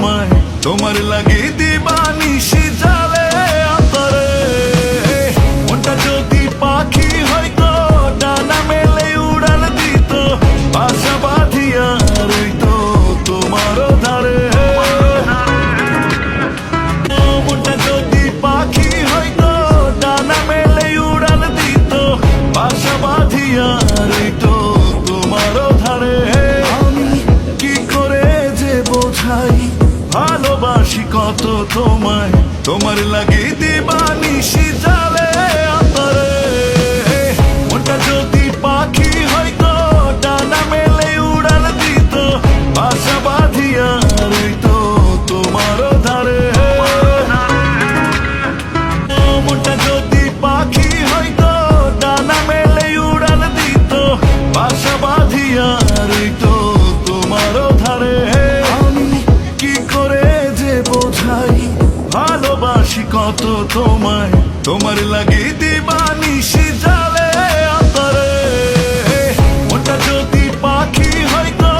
তোমায়, তোমার লাগে দিবানিশি জালে আতরে। মনটা যদি পাখি হয়তো ডানা মেলে উড়াল দিত, বাসা বাঁধিয়া রইতো তোমার ধারে। মনটা যদি পাখি হয়তো ডানা মেলে উড়াল দিত, বাসা বাঁধিয়া রইতো তোমার ধারে। আমি কি করে যে বোঝাই ভালোবাসি কত তোমায়, তোমার লাগে দিবানিশি জালে আতরে। মনটা যদি পাখি হয়তো ডানা মেলে উড়াল দিত, বাসা বাঁধিয়া রইতো তোমার ধারে। মনটা যদি পাখি হয়তো ডানা মেলে উড়াল দিত, বাসা বাঁধিয়া রইতো তোমার ধারে। আমি কি করে যে বোঝাই ভালোবাসি কত তোমায়, তোমার লাগে দিবানিশি জালে আতরে। মনটা যদি পাখি হয়তো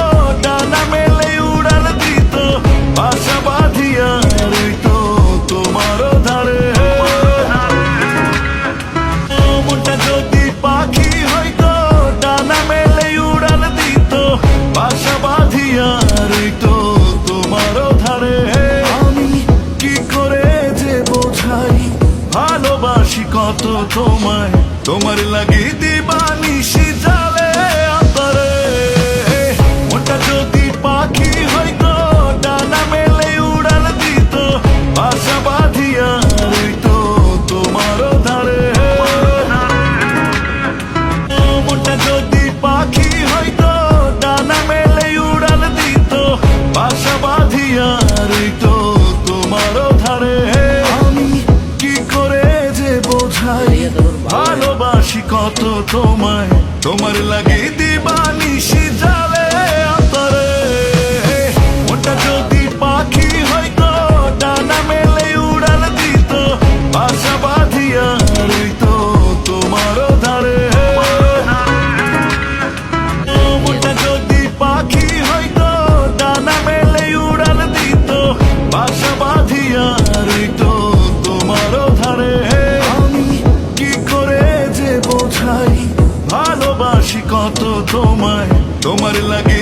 ডানা মেলে উড়াল দিত, বাসা বাঁধিয়া রইতো তোমার ধারে। মনটা যদি পাখি হয়তো ডানা মেলে উড়াল দিত, বাসা বাঁধিয়া রইতো তোমার ধারে। আমি কি করে যে বোঝাই ভালোবাসি কত তোমায়, তোমার লাগে দিবানিশি জালে আতরে। মনটা যদি পাখি হয়তো ডানা মেলে উড়াল দিত, বাসা বাঁধিয়া রইতো তোমার ধারে। মনটা যদি পাখি হয়তো ডানা মেলে উড়াল দিত, বাসা বাঁধিয়া রইতো তোমার ধারে। আমি কি করে যে বোঝাই ভালোবাসি কত তোমায়, তোমার লাগে দিবানিশি জালে আতরে। মনটা যদি পাখি হয়তো ডানা মেলে উড়াল দিত, বাসা বাঁধিয়া রইতো তোমার ধারে। মনটা যদি পাখি হয়তো ডানা মেলে উড়াল দিত, বাসা বাঁধিয়া রইতো তোমার ধারে। আমি কি করে যে বোঝাই ভালোবাসি কত তোমায়, তোমার লাগে